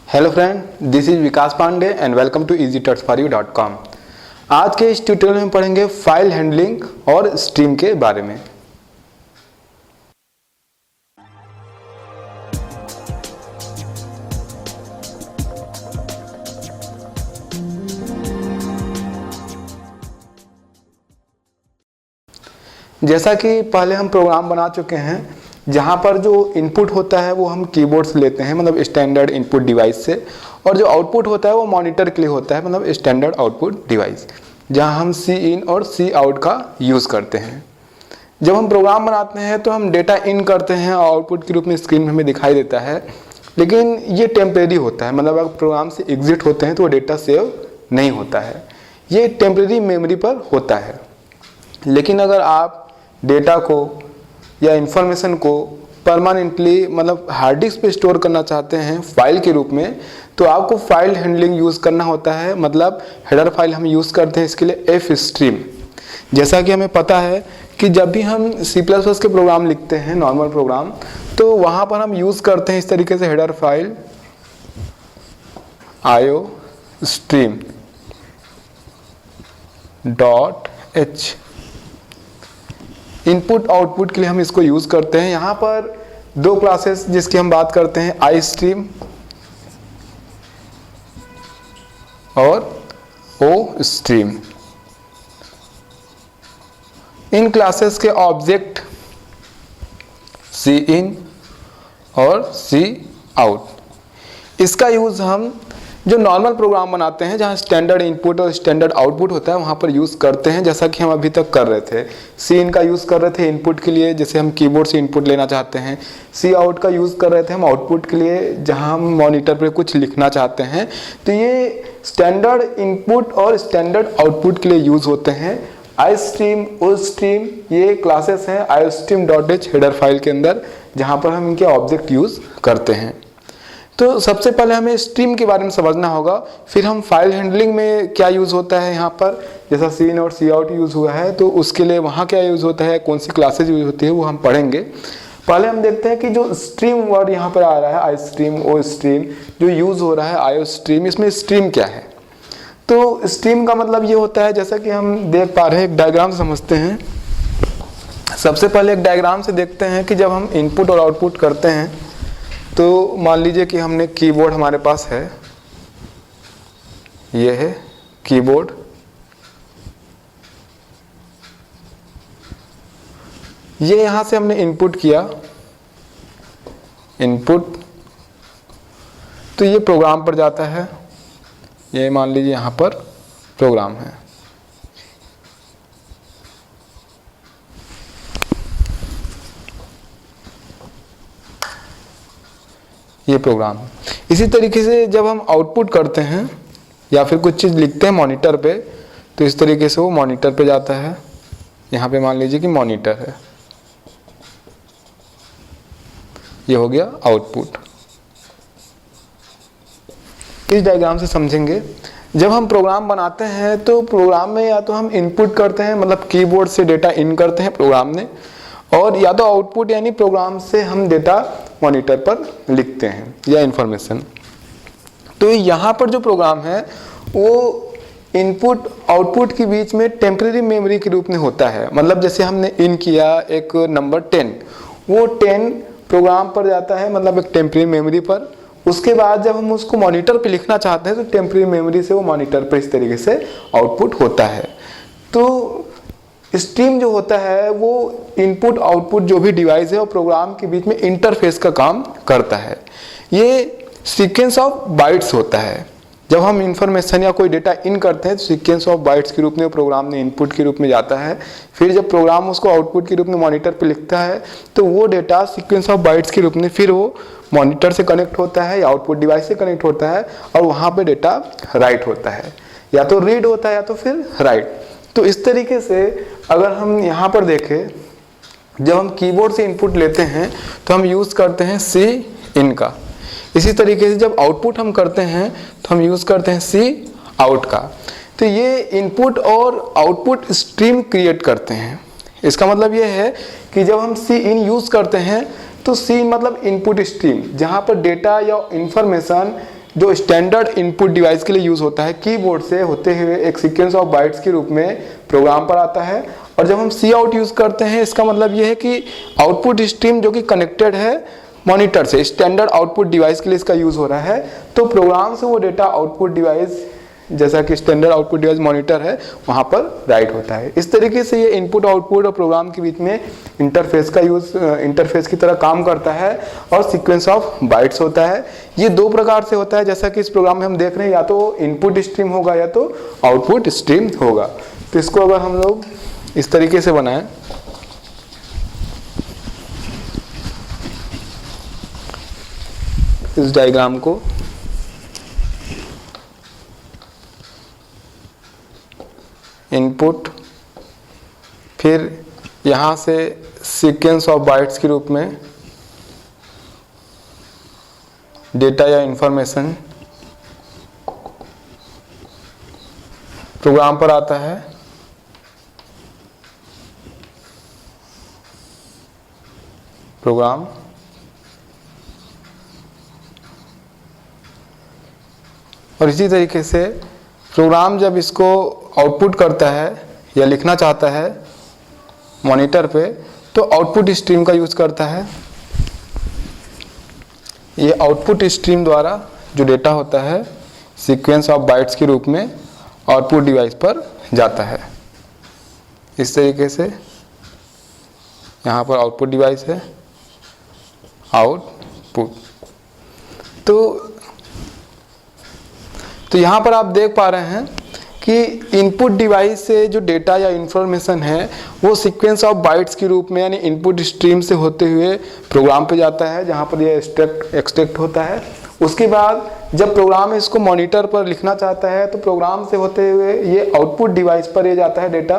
Hello friend, this is Vikas Pandey and welcome to easytutsforyou.com। आज के इस ट्यूटोरियल में पढ़ेंगे फाइल हैंडलिंग और स्ट्रीम के बारे में। जैसा कि पहले हम प्रोग्राम बना चुके हैं, जहाँ पर जो इनपुट होता है वो हम कीबोर्ड से लेते हैं, मतलब स्टैंडर्ड इनपुट डिवाइस से, और जो आउटपुट होता है वो मॉनिटर के लिए होता है, मतलब स्टैंडर्ड आउटपुट डिवाइस, जहाँ हम सी इन और सी आउट का यूज़ करते हैं। जब हम प्रोग्राम बनाते हैं तो हम डेटा इन करते हैं और आउटपुट के रूप में स्क्रीन में हमें दिखाई देता है, लेकिन ये टेम्परेरी होता है, मतलब अगर प्रोग्राम से एग्जिट होते हैं तो वो डेटा सेव नहीं होता है, ये टेम्परेरी मेमोरी पर होता है। लेकिन अगर आप डेटा को या इन्फॉर्मेशन को परमानेंटली मतलब हार्ड डिस्क पे स्टोर करना चाहते हैं फाइल के रूप में, तो आपको फाइल हैंडलिंग यूज़ करना होता है। मतलब हेडर फाइल हम यूज़ करते हैं इसके लिए एफ स्ट्रीम। जैसा कि हमें पता है कि जब भी हम C++ के प्रोग्राम लिखते हैं, नॉर्मल प्रोग्राम, तो वहाँ पर हम यूज़ करते हैं इस तरीके से header file IO stream .h। Input output के लिए हम इसको यूज़ करते हैं। यहाँ पर दो क्लासेस जिसकी हम बात करते हैं, आई स्ट्रीम और ओ स्ट्रीम। इन क्लासेस के ऑब्जेक्ट सी इन और सी आउट। इसका यूज़ हम जो नॉर्मल प्रोग्राम बनाते हैं, जहाँ स्टैंडर्ड इनपुट और स्टैंडर्ड आउटपुट होता है, वहाँ पर यूज़ करते हैं। जैसा कि हम अभी तक कर रहे थे, सी इन का यूज़ कर रहे थे इनपुट के लिए, जैसे हम कीबोर्ड से इनपुट लेना चाहते हैं। सी आउट का यूज़ कर रहे थे हम आउटपुट के लिए, जहाँ हम मॉनिटर पर कुछ लिखना चाहते हैं। तो ये स्टैंडर्ड इनपुट और स्टैंडर्ड आउटपुट के लिए यूज़ होते हैं। आई स्ट्रीम, ओ स्ट्रीम, ये क्लासेस हैं I stream .h header file के अंदर, जहाँ पर हम इनके ऑब्जेक्ट यूज़ करते हैं। तो सबसे पहले हमें स्ट्रीम के बारे में समझना होगा, फिर हम फाइल हैंडलिंग में क्या यूज़ होता है यहाँ पर, जैसा सी इन और सी आउट यूज़ हुआ है तो उसके लिए वहाँ क्या यूज़ होता है, कौन सी क्लासेज यूज़ होती है, वो हम पढ़ेंगे। पहले हम देखते हैं कि जो स्ट्रीम वर्ड यहाँ पर आ रहा है, आई स्ट्रीम, ओ स्ट्रीम, जो यूज़ हो रहा है IO स्ट्रीम, इसमें स्ट्रीम क्या है। तो स्ट्रीम का मतलब ये होता है, जैसा कि हम देख पा रहे हैं, एक डायग्राम से समझते हैं। सबसे पहले एक डायग्राम से देखते हैं कि जब हम इनपुट और आउटपुट करते हैं, तो मान लीजिए कि हमने कीबोर्ड हमारे पास है, ये है कीबोर्ड। ये यहाँ से हमने इनपुट किया, इनपुट, तो ये प्रोग्राम पर जाता है। ये मान लीजिए यहाँ पर प्रोग्राम है। ये प्रोग्राम। इसी तरीके से जब हम आउटपुट करते हैं या फिर कुछ चीज़ लिखते हैं मॉनिटर पे, तो इस तरीके से वो मॉनिटर पे जाता है। यहाँ पे मान लीजिए कि मॉनिटर है, ये हो गया आउटपुट। इस डायग्राम से समझेंगे, जब हम प्रोग्राम बनाते हैं तो प्रोग्राम में या तो हम इनपुट करते हैं, मतलब कीबोर्ड से डेटा इन करते हैं प्रोग्राम में, और या तो आउटपुट यानी प्रोग्राम से हम डेटा मॉनिटर पर लिखते हैं या इंफॉर्मेशन। तो यहाँ पर जो प्रोग्राम है वो इनपुट आउटपुट के बीच में टेम्परेरी मेमोरी के रूप में होता है। मतलब जैसे हमने इन किया एक नंबर 10, वो 10 प्रोग्राम पर जाता है, मतलब एक टेम्परेरी मेमोरी पर। उसके बाद जब हम उसको मॉनिटर पे लिखना चाहते हैं तो टेम्परेरी मेमोरी से वो मॉनिटर पर इस तरीके से आउटपुट होता है। तो स्ट्रीम जो होता है वो इनपुट आउटपुट जो भी डिवाइस है और प्रोग्राम के बीच में इंटरफेस का काम करता है। ये सीक्वेंस ऑफ बाइट्स होता है। जब हम इंफॉर्मेशन या कोई डेटा इन करते हैं तो सीक्वेंस ऑफ बाइट्स के रूप में प्रोग्राम में इनपुट के रूप में जाता है। फिर जब प्रोग्राम उसको आउटपुट के रूप में मॉनिटर पे लिखता है तो वो डेटा सीक्वेंस ऑफ बाइट्स के रूप में फिर वो मॉनिटर से कनेक्ट होता है या आउटपुट डिवाइस से कनेक्ट होता है, और वहाँ पर डेटा राइट होता है, या तो रीड होता है या तो फिर राइट। तो इस तरीके से अगर हम यहाँ पर देखें, जब हम कीबोर्ड से इनपुट लेते हैं तो हम यूज़ करते हैं सी इन का। इसी तरीके से जब आउटपुट हम करते हैं तो हम यूज़ करते हैं सी आउट का। तो ये इनपुट और आउटपुट स्ट्रीम क्रिएट करते हैं। इसका मतलब ये है कि जब हम सी इन यूज़ करते हैं तो सी मतलब इनपुट स्ट्रीम, जहाँ पर डेटा या इंफॉर्मेशन जो स्टैंडर्ड इनपुट डिवाइस के लिए यूज होता है, कीबोर्ड से होते हुए एक सीक्वेंस ऑफ बाइट्स के रूप में प्रोग्राम पर आता है। और जब हम सी आउट यूज करते हैं, इसका मतलब ये है कि आउटपुट स्ट्रीम जो कि कनेक्टेड है मॉनिटर से, स्टैंडर्ड आउटपुट डिवाइस के लिए इसका यूज हो रहा है। तो प्रोग्राम से वो डेटा आउटपुट डिवाइस, जैसा कि स्टैंडर्ड आउटपुट डिवाइस मॉनिटर है, वहां पर राइट होता है। इस तरीके से ये इनपुट आउटपुट और प्रोग्राम के बीच में इंटरफेस का यूज, इंटरफेस की तरह काम करता है और सीक्वेंस ऑफ बाइट्स होता है। ये दो प्रकार से होता है, जैसा कि इस प्रोग्राम में हम देख रहे हैं, या तो इनपुट स्ट्रीम होगा या तो आउटपुट स्ट्रीम होगा। तो इसको अगर हम लोग इस तरीके से बनाएं, इस डायग्राम को, इनपुट, फिर यहां से सीक्वेंस ऑफ बाइट्स के रूप में डेटा या इंफॉर्मेशन प्रोग्राम पर आता है, प्रोग्राम, और इसी तरीके से प्रोग्राम जब इसको आउटपुट करता है या लिखना चाहता है मॉनिटर पे, तो आउटपुट स्ट्रीम का यूज करता है। ये आउटपुट स्ट्रीम द्वारा जो डेटा होता है सीक्वेंस ऑफ बाइट्स के रूप में आउटपुट डिवाइस पर जाता है। इस तरीके से यहाँ पर आउटपुट डिवाइस है, आउटपुट। तो यहाँ पर आप देख पा रहे हैं कि इनपुट डिवाइस से जो डेटा या इंफॉर्मेशन है वो सीक्वेंस ऑफ बाइट्स के रूप में, यानी इनपुट स्ट्रीम से होते हुए प्रोग्राम पे जाता है, जहाँ पर ये एक्सट्रैक्ट होता है। उसके बाद जब प्रोग्राम इसको मॉनिटर पर लिखना चाहता है, तो प्रोग्राम से होते हुए ये आउटपुट डिवाइस पर ये जाता है डेटा,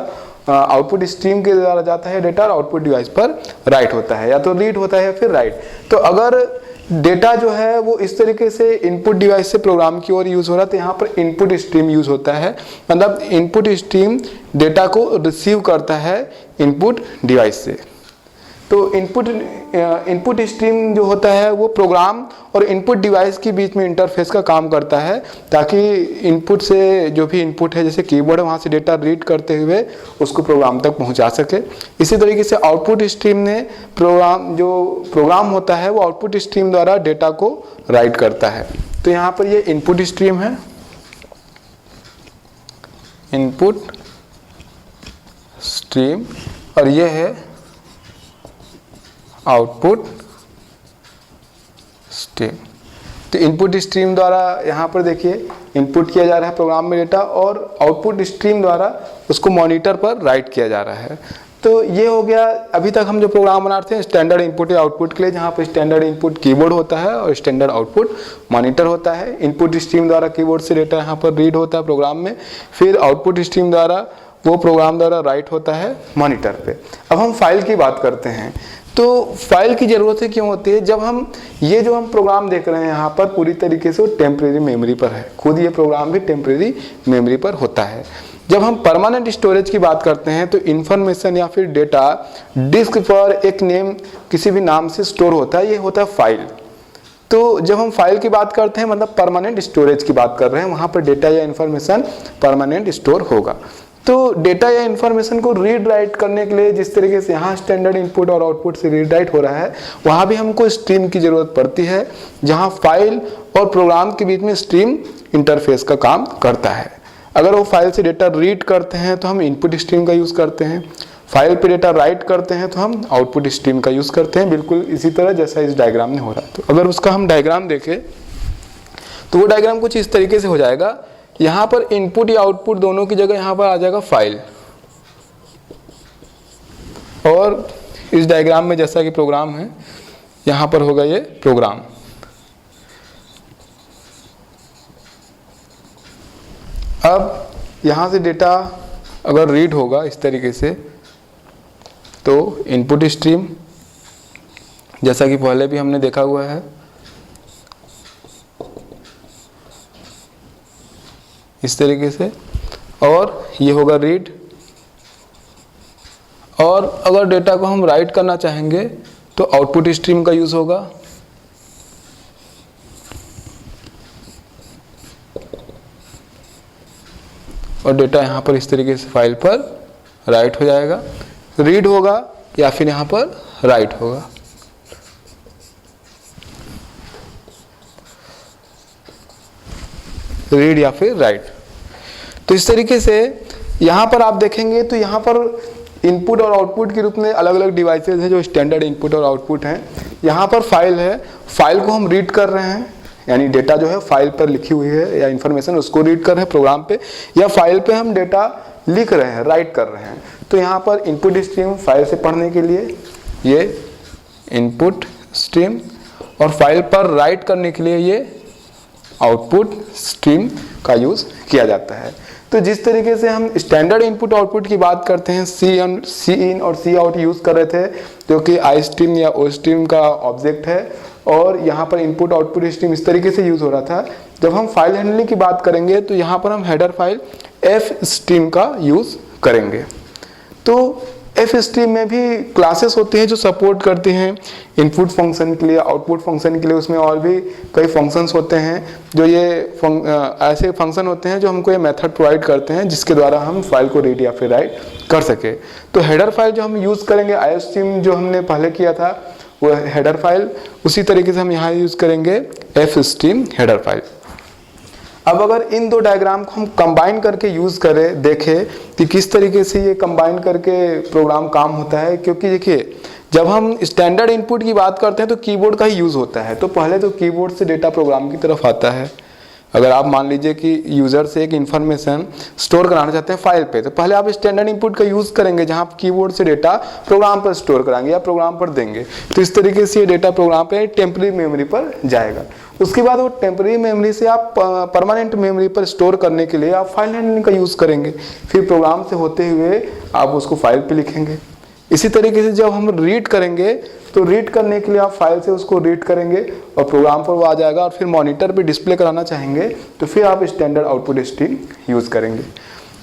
आउटपुट स्ट्रीम के द्वारा जाता है डेटा, और आउटपुट डिवाइस पर राइट होता है, या तो रीड होता है या फिर राइट। तो अगर डेटा जो है वो इस तरीके से इनपुट डिवाइस से प्रोग्राम की ओर यूज हो रहा है, तो यहाँ पर इनपुट स्ट्रीम यूज होता है। मतलब इनपुट स्ट्रीम डेटा को रिसीव करता है इनपुट डिवाइस से। तो इनपुट स्ट्रीम जो होता है वो प्रोग्राम और इनपुट डिवाइस के बीच में इंटरफेस का काम करता है, ताकि इनपुट से जो भी इनपुट है, जैसे कीबोर्ड है, वहाँ से डेटा रीड करते हुए उसको प्रोग्राम तक पहुँचा सके। इसी तरीके से आउटपुट स्ट्रीम ने प्रोग्राम होता है वो आउटपुट स्ट्रीम द्वारा डेटा को राइट करता है। तो यहाँ पर ये इनपुट स्ट्रीम है, इनपुट स्ट्रीम, और ये है आउटपुट स्ट्रीम। तो इनपुट स्ट्रीम द्वारा यहाँ पर देखिए इनपुट किया जा रहा है प्रोग्राम में डेटा, और आउटपुट स्ट्रीम द्वारा उसको मॉनिटर पर राइट किया जा रहा है। तो ये हो गया, अभी तक हम जो प्रोग्राम बनाते हैं स्टैंडर्ड इनपुट या आउटपुट के लिए, जहाँ पर स्टैंडर्ड इनपुट कीबोर्ड होता है और स्टैंडर्ड आउटपुट मॉनिटर होता है। इनपुट स्ट्रीम द्वारा कीबोर्ड से डेटा यहाँ पर रीड होता है प्रोग्राम में, फिर आउटपुट स्ट्रीम द्वारा वो प्रोग्राम द्वारा राइट होता है मॉनिटर पे। अब हम फाइल की बात करते हैं। तो फाइल की ज़रूरत है क्यों होती है? जब हम ये जो हम प्रोग्राम देख रहे हैं यहाँ पर पूरी तरीके से वो टेम्परेरी मेमोरी पर है, खुद ये प्रोग्राम भी टेम्परेरी मेमोरी पर होता है। जब हम परमानेंट स्टोरेज की बात करते हैं तो इन्फॉर्मेशन या फिर डेटा डिस्क पर एक नेम, किसी भी नाम से स्टोर होता है, ये होता है फाइल। तो जब हम फाइल की बात करते हैं मतलब परमानेंट स्टोरेज की बात कर रहे हैं, वहाँ पर डेटा या इन्फॉर्मेशन परमानेंट स्टोर होगा। तो डेटा या इन्फॉर्मेशन को रीड राइट करने के लिए जिस तरीके से यहाँ स्टैंडर्ड इनपुट और आउटपुट से रीड राइट हो रहा है, वहाँ भी हमको स्ट्रीम की ज़रूरत पड़ती है, जहाँ फाइल और प्रोग्राम के बीच में स्ट्रीम इंटरफेस का काम करता है। अगर वो फाइल से डेटा रीड करते हैं तो हम इनपुट स्ट्रीम का यूज़ करते हैं, फाइल पे डेटा राइट करते हैं तो हम आउटपुट स्ट्रीम का यूज़ करते हैं, बिल्कुल इसी तरह जैसा इस डायग्राम में हो रहा है। तो अगर उसका हम डायग्राम देखें तो वो डायग्राम कुछ इस तरीके से हो जाएगा। यहाँ पर इनपुट या आउटपुट दोनों की जगह यहाँ पर आ जाएगा फाइल, और इस डायग्राम में जैसा कि प्रोग्राम है यहाँ पर होगा ये प्रोग्राम। अब यहाँ से डेटा अगर रीड होगा इस तरीके से तो इनपुट स्ट्रीम, जैसा कि पहले भी हमने देखा हुआ है, इस तरीके से, और ये होगा रीड। और अगर डेटा को हम राइट करना चाहेंगे तो आउटपुट स्ट्रीम का यूज होगा। और डेटा यहाँ पर इस तरीके से फाइल पर राइट हो जाएगा, रीड होगा या फिर यहाँ पर राइट होगा। रीड या फिर राइट। तो इस तरीके से यहाँ पर आप देखेंगे तो यहाँ पर इनपुट और आउटपुट के रूप में अलग अलग डिवाइसेज हैं जो स्टैंडर्ड इनपुट और आउटपुट हैं। यहाँ पर फाइल है, फाइल को हम रीड कर रहे हैं, यानी डेटा जो है फाइल पर लिखी हुई है या इन्फॉर्मेशन उसको रीड कर रहे हैं प्रोग्राम पे, या फाइल पे हम डेटा लिख रहे हैं, राइट कर रहे हैं। तो यहाँ पर इनपुट स्ट्रीम फाइल से पढ़ने के लिए ये इनपुट स्ट्रीम, और फाइल पर राइट करने के लिए ये आउटपुट स्ट्रीम का यूज़ किया जाता है। तो जिस तरीके से हम स्टैंडर्ड इनपुट आउटपुट की बात करते हैं, सी इन और सी आउट यूज़ कर रहे थे, जो कि आई स्ट्रीम या ओ स्ट्रीम का ऑब्जेक्ट है, और यहाँ पर इनपुट आउटपुट स्ट्रीम इस तरीके से यूज़ हो रहा था। जब हम फाइल हैंडलिंग की बात करेंगे तो यहाँ पर हम हेडर फाइल एफ स्ट्रीम का यूज़ करेंगे। तो एफ स्ट्रीम में भी क्लासेस होती हैं जो सपोर्ट करती हैं इनपुट फंक्शन के लिए, आउटपुट फंक्शन के लिए। उसमें और भी कई फंक्शंस होते हैं जो ये ऐसे फंक्शन होते हैं जो हमको ये मेथड प्रोवाइड करते हैं जिसके द्वारा हम फाइल को रीड या फिर राइट कर सके। तो हेडर फाइल जो हम यूज़ करेंगे, आई स्ट्रीम जो हमने पहले किया था वो हेडर फाइल, उसी तरीके से हम यहाँ यूज़ करेंगे एफ स्ट्रीम हेडर फाइल। अब अगर इन दो डायग्राम को हम कंबाइन करके यूज़ करें, देखें कि किस तरीके से ये कंबाइन करके प्रोग्राम काम होता है। क्योंकि देखिए जब हम स्टैंडर्ड इनपुट की बात करते हैं तो कीबोर्ड का ही यूज़ होता है। तो पहले तो कीबोर्ड से डेटा प्रोग्राम की तरफ आता है। अगर आप मान लीजिए कि यूज़र से एक इन्फॉर्मेशन स्टोर कराना चाहते हैं फाइल पे, तो पहले आप स्टैंडर्ड इनपुट का यूज़ करेंगे जहां आप कीबोर्ड से डेटा प्रोग्राम पर स्टोर कराएंगे या प्रोग्राम पर देंगे। तो इस तरीके से ये डेटा प्रोग्राम पे टेम्पररी मेमोरी पर जाएगा। उसके बाद वो टेम्पररी मेमोरी से आप परमानेंट मेमोरी पर स्टोर करने के लिए आप फाइल हैंडलिंग का यूज़ करेंगे। फिर प्रोग्राम से होते हुए आप उसको फाइल पे लिखेंगे। इसी तरीके से जब हम रीड करेंगे तो रीड करने के लिए आप फाइल से उसको रीड करेंगे और प्रोग्राम पर वो आ जाएगा। और फिर मॉनिटर पे डिस्प्ले कराना चाहेंगे तो फिर आप स्टैंडर्ड आउटपुट स्ट्रीम यूज़ करेंगे।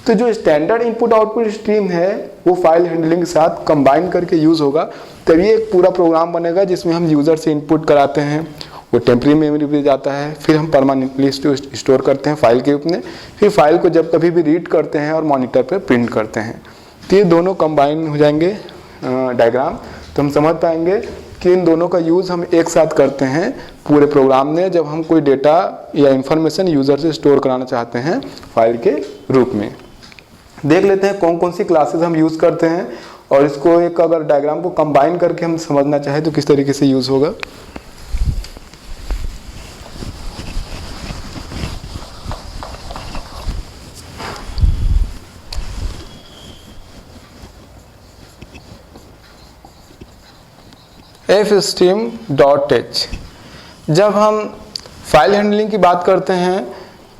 तो जो स्टैंडर्ड इनपुट आउटपुट स्ट्रीम है वो फाइल हैंडलिंग के साथ कंबाइन करके यूज़ होगा, तभी एक पूरा प्रोग्राम बनेगा जिसमें हम यूज़र से इनपुट कराते हैं, वो टेम्पररी मेमोरी पे जाता है, फिर हम परमानेंटली स्टोर करते हैं फाइल के रूप में, फिर फाइल को जब कभी भी रीड करते हैं और मॉनिटर पर प्रिंट करते हैं। तो ये दोनों कंबाइन हो जाएंगे डायग्राम। तो हम समझ पाएंगे कि इन दोनों का यूज़ हम एक साथ करते हैं पूरे प्रोग्राम में जब हम कोई डेटा या इंफॉर्मेशन यूज़र से स्टोर कराना चाहते हैं फाइल के रूप में। देख लेते हैं कौन कौन सी क्लासेस हम यूज़ करते हैं, और इसको एक अगर डायग्राम को कंबाइन करके हम समझना चाहें तो किस तरीके से यूज़ होगा। fstream.h। जब हम फाइल हैंडलिंग की बात करते हैं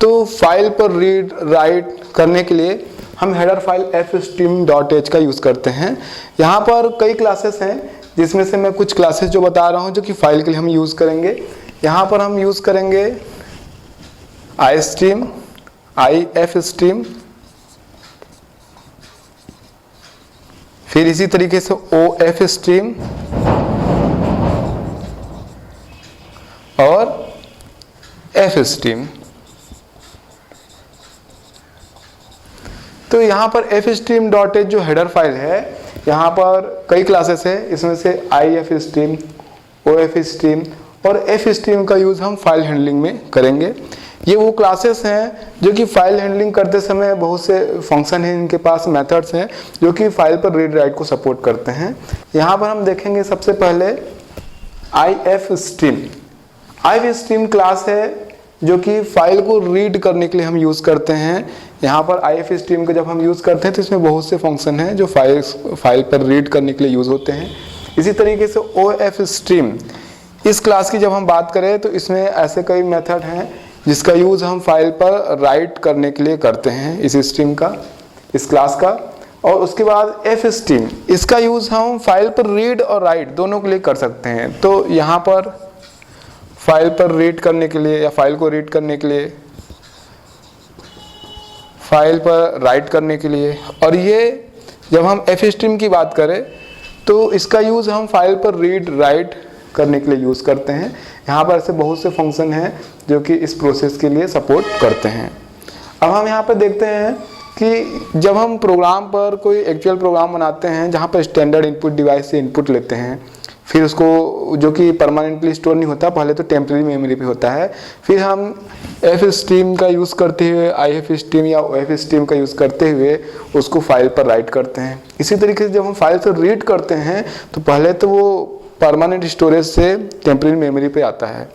तो फाइल पर रीड राइट करने के लिए हम हेडर फाइल fstream.h का यूज़ करते हैं। यहाँ पर कई क्लासेस हैं जिसमें से मैं कुछ क्लासेस जो बता रहा हूँ जो कि फाइल के लिए हम यूज़ करेंगे। यहाँ पर हम यूज़ करेंगे iStream, ifstream, फिर इसी तरीके से ofstream और fstream। तो यहाँ पर fstream.h जो हेडर फाइल है, यहाँ पर कई क्लासेस है, इसमें से ifstream, ofstream और fstream का यूज़ हम फाइल हैंडलिंग में करेंगे। ये वो क्लासेस हैं जो कि फाइल हैंडलिंग करते समय बहुत से फंक्शन हैं, इनके पास मेथड्स हैं जो कि फाइल पर रीड राइट को सपोर्ट करते हैं। यहाँ पर हम देखेंगे सबसे पहले ifstream। ifstream क्लास है जो कि फाइल को रीड करने के लिए हम यूज़ करते हैं। यहाँ पर ifstream को जब हम यूज़ करते हैं तो इसमें बहुत से फंक्शन हैं जो फाइल पर रीड करने के लिए यूज़ होते हैं। इसी तरीके से ofstream, इस क्लास की जब हम बात करें तो इसमें ऐसे कई मेथड हैं जिसका यूज़ हम फाइल पर राइट करने के लिए करते हैं, इस स्ट्रीम का, इस क्लास का। और उसके बाद fstream, इसका यूज़ हम फाइल पर रीड और राइट दोनों के लिए कर सकते हैं। तो यहाँ पर फाइल पर रीड करने के लिए या फाइल को रीड करने के लिए, फाइल पर राइट करने के लिए, और ये जब हम fstream की बात करें तो इसका यूज़ हम फाइल पर रीड राइट करने के लिए यूज़ करते हैं। यहाँ पर ऐसे बहुत से फंक्शन हैं जो कि इस प्रोसेस के लिए सपोर्ट करते हैं। अब हम यहाँ पर देखते हैं कि जब हम प्रोग्राम पर कोई एक्चुअल प्रोग्राम बनाते हैं जहाँ पर स्टैंडर्ड इनपुट डिवाइस से इनपुट लेते हैं, फिर उसको जो कि परमानेंटली स्टोर नहीं होता, पहले तो टेम्प्रेरी मेमोरी पे होता है, फिर हम एफ स्ट्रीम का यूज़ करते हुए IF स्ट्रीम या OF स्ट्रीम का यूज़ करते हुए उसको फाइल पर राइट करते हैं। इसी तरीके से जब हम फाइल से रीड करते हैं तो पहले तो वो परमानेंट स्टोरेज से टेम्प्रेरी मेमोरी पे आता है,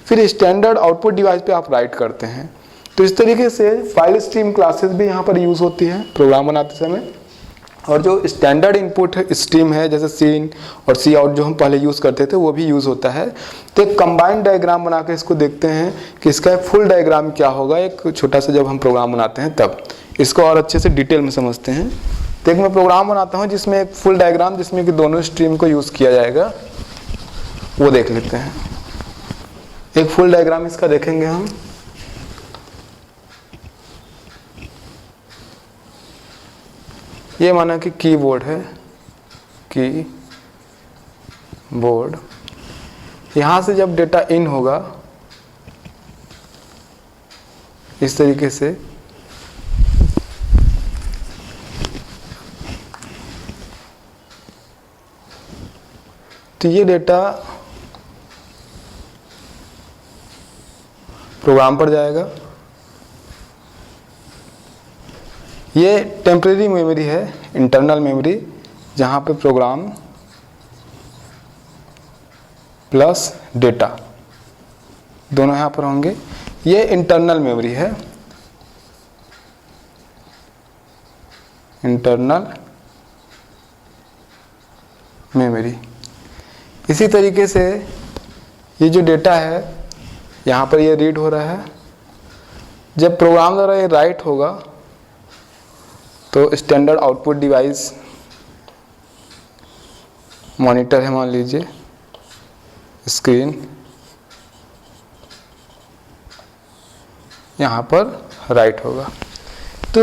फिर स्टैंडर्ड आउटपुट डिवाइस पे आप राइट करते हैं। तो इस तरीके से फाइल स्ट्रीम क्लासेस भी यहाँ पर यूज़ होती है प्रोग्राम बनाते समय। और जो स्टैंडर्ड इनपुट स्ट्रीम है जैसे सीन और सी आउट जो हम पहले यूज़ करते थे वो भी यूज़ होता है। तो एक कंबाइंड डायग्राम बना के इसको देखते हैं कि इसका फुल डायग्राम क्या होगा एक छोटा सा जब हम प्रोग्राम बनाते हैं तब इसको और अच्छे से डिटेल में समझते हैं। तो एक मैं प्रोग्राम बनाता हूँ जिसमें एक फुल डायग्राम जिसमें कि दोनों स्ट्रीम को यूज़ किया जाएगा वो देख लेते हैं। एक फुल डायग्राम इसका देखेंगे हम। ये माना कि कीबोर्ड है, कीबोर्ड, यहाँ से जब डेटा इन होगा इस तरीके से, तो ये डेटा प्रोग्राम पर जाएगा। ये टेम्परेरी मेमोरी है, इंटरनल मेमोरी, जहाँ पे प्रोग्राम प्लस डेटा दोनों यहाँ पर होंगे। ये इंटरनल मेमोरी है, इंटरनल मेमोरी। इसी तरीके से ये जो डेटा है यहाँ पर ये रीड हो रहा है, जब प्रोग्राम द्वारा ये राइट होगा तो स्टैंडर्ड आउटपुट डिवाइस मॉनिटर है मान लीजिए, स्क्रीन, यहाँ पर राइट होगा। तो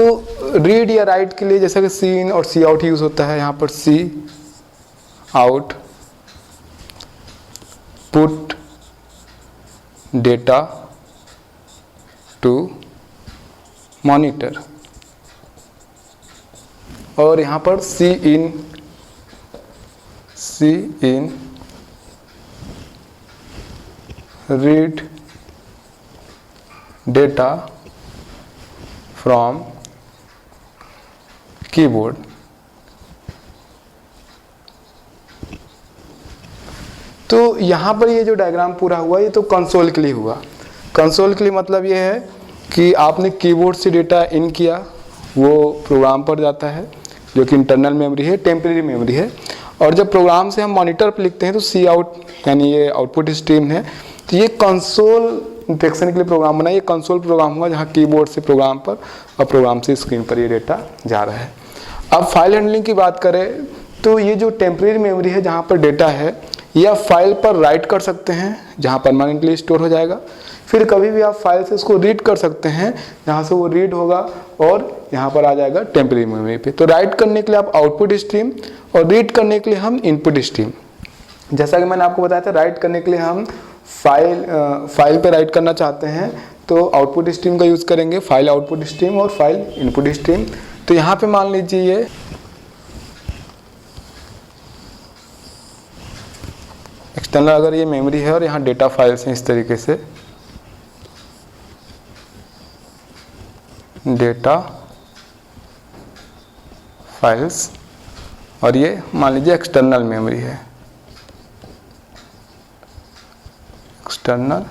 रीड या राइट के लिए जैसा कि सीन और सी आउट यूज़ होता है, यहाँ पर C out put data to monitor, और यहाँ पर C in read data from keyboard. तो यहाँ पर ये जो डायग्राम पूरा हुआ ये तो कंसोल के लिए हुआ। कंसोल के लिए मतलब ये है कि आपने कीबोर्ड से डेटा इन किया, वो प्रोग्राम पर जाता है जो कि इंटरनल मेमोरी है, टेम्परेरी मेमोरी है। और जब प्रोग्राम से हम मॉनिटर पर लिखते हैं तो सी आउट यानी ये आउटपुट स्ट्रीम है। तो ये कंसोल इंटरेक्शन के लिए प्रोग्राम बना, ये कंसोल प्रोग्राम हुआ जहाँ कीबोर्ड से प्रोग्राम पर और प्रोग्राम से स्क्रीन पर ये डेटा जा रहा है। अब फाइल हैंडलिंग की बात करें तो ये जो टेम्परेरी मेमोरी है जहाँ पर डेटा है या फाइल पर राइट कर सकते हैं जहाँ परमानेंटली स्टोर हो जाएगा, फिर कभी भी आप फाइल से इसको रीड कर सकते हैं जहाँ से वो रीड होगा और यहाँ पर आ जाएगा टेम्परेरी मेमोरी पे। तो राइट करने के लिए आप आउटपुट स्ट्रीम और रीड करने के लिए हम इनपुट स्ट्रीम। जैसा कि मैंने आपको बताया था, राइट करने के लिए हम फाइल पे राइट करना चाहते हैं तो आउटपुट स्ट्रीम का यूज़ करेंगे, फाइल आउटपुट स्ट्रीम और फाइल इनपुट स्ट्रीम। तो यहाँ पे मान लीजिए ये एक्सटर्नल अगर ये मेमोरी है और यहाँ डेटा फाइल्स हैं इस तरीके से, डेटा फाइल्स, और ये मान लीजिए एक्सटर्नल मेमोरी है, एक्सटर्नल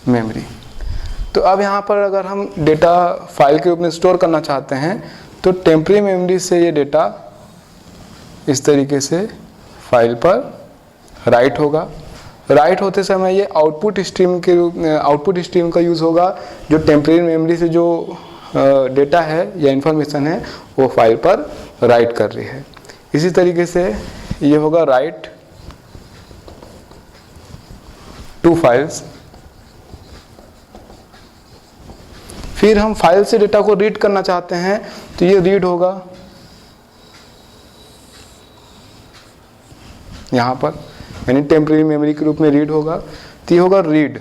मेमोरी। तो अब यहाँ पर अगर हम डेटा फाइल के रूप में स्टोर करना चाहते हैं तो टेम्परेरी मेमोरी से ये डेटा इस तरीके से फाइल पर राइट होगा। राइट होते समय ये आउटपुट स्ट्रीम के रूप में आउटपुट स्ट्रीम का यूज़ होगा, जो टेम्परेरी मेमोरी से जो डेटा है या इंफॉर्मेशन है वो फाइल पर राइट कर रही है। इसी तरीके से ये होगा राइट टू फाइल्स। फिर हम फाइल से डेटा को रीड करना चाहते हैं तो ये रीड होगा यहाँ पर, यानी टेम्परेरी मेमोरी के रूप में रीड होगा। तो ये होगा रीड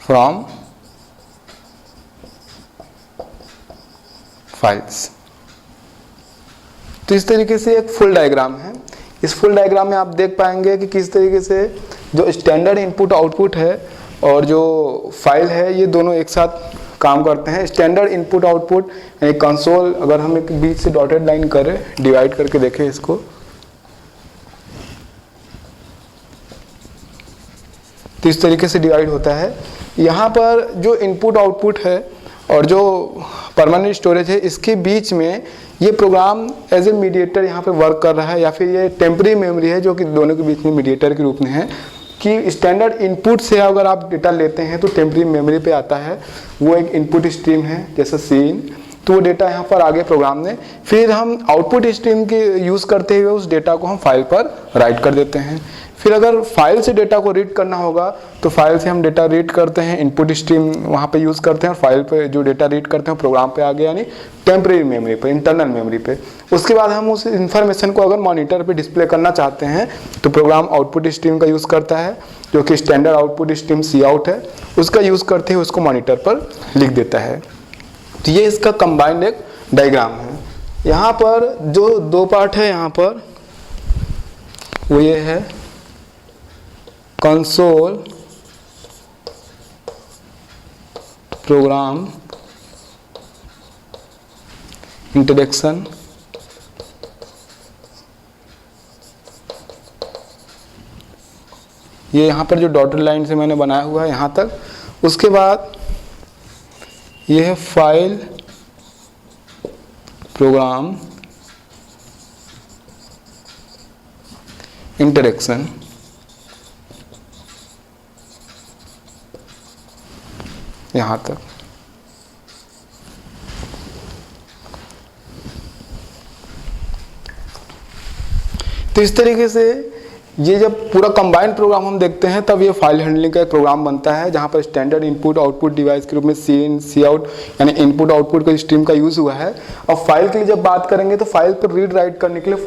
फ्रॉम फाइल्स। तो इस तरीके से एक फुल डायग्राम है। इस फुल डायग्राम में आप देख पाएंगे कि किस तरीके से जो स्टैंडर्ड इनपुट आउटपुट है और जो फाइल है ये दोनों एक साथ काम करते हैं। स्टैंडर्ड इनपुट आउटपुट यानी कंसोल, अगर हम एक बीच से डॉटेड लाइन करें, डिवाइड करके देखें इसको, तो इस तरीके से डिवाइड होता है। यहाँ पर जो इनपुट आउटपुट है और जो परमानेंट स्टोरेज है, इसके बीच में ये प्रोग्राम एज ए मीडिएटर यहाँ पे वर्क कर रहा है, या फिर ये टेम्परेरी मेमोरी है जो कि दोनों के बीच में मीडिएटर के रूप में है। कि स्टैंडर्ड इनपुट से अगर आप डेटा लेते हैं तो टेम्परेरी मेमोरी पे आता है, वो एक इनपुट स्ट्रीम है जैसे सीन, तो वो डेटा यहाँ पर आगे प्रोग्राम ने, फिर हम आउटपुट स्ट्रीम के यूज़ करते हुए उस डेटा को हम फाइल पर राइट कर देते हैं। फिर अगर फाइल से डेटा को रीड करना होगा तो फाइल से हम डेटा रीड करते हैं, इनपुट स्ट्रीम वहाँ पे यूज़ करते हैं, और फाइल पे जो डेटा रीड करते हैं प्रोग्राम पे आ गया, यानी टेम्परेरी मेमोरी पे, इंटरनल मेमोरी पे। उसके बाद हम उस इन्फॉर्मेशन को अगर मॉनिटर पे डिस्प्ले करना चाहते हैं तो प्रोग्राम आउटपुट स्ट्रीम का यूज़ करता है, जो कि स्टैंडर्ड आउटपुट स्ट्रीम सी आउट है, उसका यूज़ करते हुए उसको मॉनिटर पर लिख देता है। तो ये इसका कंबाइंड एक डायग्राम है। यहाँ पर जो दो पार्ट है यहाँ पर वो ये है कंसोल प्रोग्राम इंट्रोडक्शन, ये यहाँ पर जो डॉटेड लाइन से मैंने बनाया हुआ है यहाँ तक। उसके बाद ये है फाइल प्रोग्राम इंटरेक्शन, यहाँ तक। तो इस तरीके से ये जब पूरा कंबाइंड प्रोग्राम हम देखते हैं तब ये फाइल हैंडलिंग का एक प्रोग्राम बनता है, जहाँ पर स्टैंडर्ड इनपुट आउटपुट डिवाइस के रूप में सी इन सी आउट यानी इनपुट आउटपुट का स्ट्रीम का यूज़ हुआ है। और फाइल के लिए जब बात करेंगे तो फाइल पर रीड राइट करने के लिए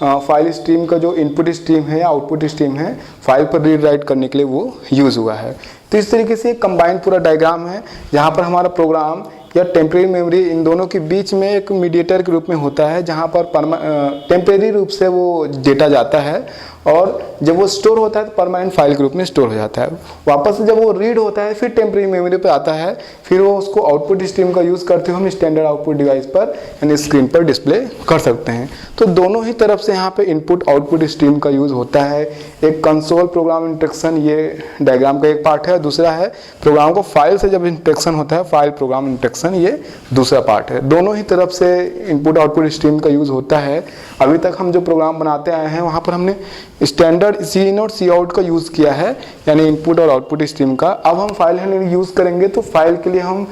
फाइल स्ट्रीम का जो इनपुट स्ट्रीम है या आउटपुट स्ट्रीम है, फाइल पर रीड राइट करने के लिए वो यूज़ हुआ है। तो इस तरीके से एक कंबाइंड पूरा डायग्राम है, जहाँ पर हमारा प्रोग्राम या टेम्परेरी मेमोरी इन दोनों के बीच में एक मीडिएटर के रूप में होता है, जहाँ पर टेम्परेरी रूप से वो डेटा जाता है, और जब वो स्टोर होता है तो परमानेंट फाइल के रूप में स्टोर हो जाता है। वापस से जब वो रीड होता है फिर टेम्परेरी मेमोरी पे आता है, फिर वो उसको आउटपुट स्ट्रीम का यूज़ करते हुए हम स्टैंडर्ड आउटपुट डिवाइस पर यानी स्क्रीन पर डिस्प्ले कर सकते हैं। तो दोनों ही तरफ से यहाँ पे इनपुट आउटपुट स्ट्रीम का यूज़ होता है। एक कंसोल प्रोग्राम इंस्ट्रक्शन ये डायग्राम का एक पार्ट है, दूसरा है प्रोग्राम को फाइल से जब इंस्ट्रक्शन होता है, फाइल प्रोग्राम इंस्ट्रक्शन, ये दूसरा पार्ट है। दोनों ही तरफ से इनपुट आउटपुट स्ट्रीम का यूज़ होता है। अभी तक हम जो प्रोग्राम बनाते आए हैं वहाँ पर हमने स्टैंडर्ड सी इन और सी आउट का यूज़ किया है, यानी इनपुट और आउटपुट स्ट्रीम का। अब हम फाइल हैंडलिंग यूज़ करेंगे तो फाइल के लिए हम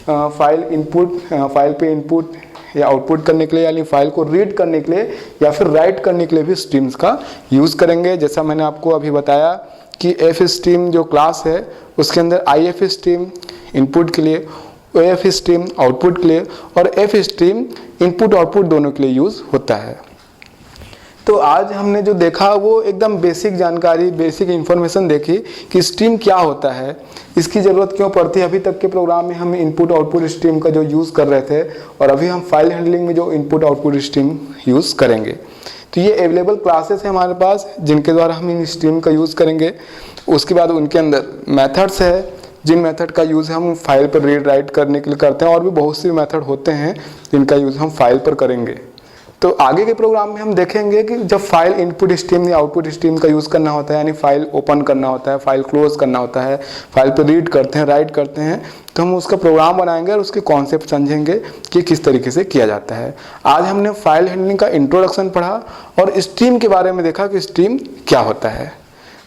फाइल पे इनपुट या आउटपुट करने के लिए, यानी फाइल को रीड करने के लिए या फिर राइट करने के लिए भी स्ट्रीम्स का यूज़ करेंगे। जैसा मैंने आपको अभी बताया कि एफ स्ट्रीम जो क्लास है उसके अंदर आई एफ स्ट्रीम इनपुट के लिए, ओ एफ स्ट्रीम आउटपुट के लिए और एफ स्ट्रीम इनपुट आउटपुट दोनों के लिए यूज़ होता है। तो आज हमने जो देखा वो एकदम बेसिक जानकारी, बेसिक इन्फॉर्मेशन देखी कि स्ट्रीम क्या होता है, इसकी ज़रूरत क्यों पड़ती है। अभी तक के प्रोग्राम में हम इनपुट आउटपुट स्ट्रीम का जो यूज़ कर रहे थे, और अभी हम फाइल हैंडलिंग में जो इनपुट आउटपुट स्ट्रीम यूज़ करेंगे। तो ये अवेलेबल क्लासेस हैं हमारे पास जिनके द्वारा हम इन स्ट्रीम का यूज़ करेंगे। उसके बाद उनके अंदर मेथड्स है, जिन मेथड का यूज़ हम फाइल पर रीड राइट करने के लिए करते हैं, और भी बहुत सी मेथड होते हैं जिनका यूज़ हम फाइल पर करेंगे। तो आगे के प्रोग्राम में हम देखेंगे कि जब फाइल इनपुट स्ट्रीम या आउटपुट स्ट्रीम का यूज़ करना होता है, यानी फाइल ओपन करना होता है, फाइल क्लोज करना होता है, फाइल पर रीड करते हैं, राइट करते हैं, तो हम उसका प्रोग्राम बनाएंगे और उसके कॉन्सेप्ट समझेंगे कि किस तरीके से किया जाता है। आज हमने फाइल हैंडलिंग का इंट्रोडक्शन पढ़ा और स्ट्रीम के बारे में देखा कि स्ट्रीम क्या होता है।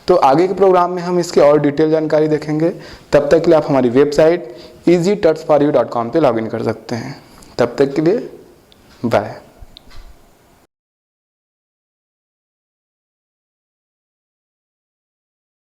तो आगे के प्रोग्राम में हम इसकी और डिटेल जानकारी देखेंगे। तब तक के लिए आप हमारी वेबसाइट easytutsforyou.com पे लॉगिन कर सकते हैं। तब तक के लिए बाय।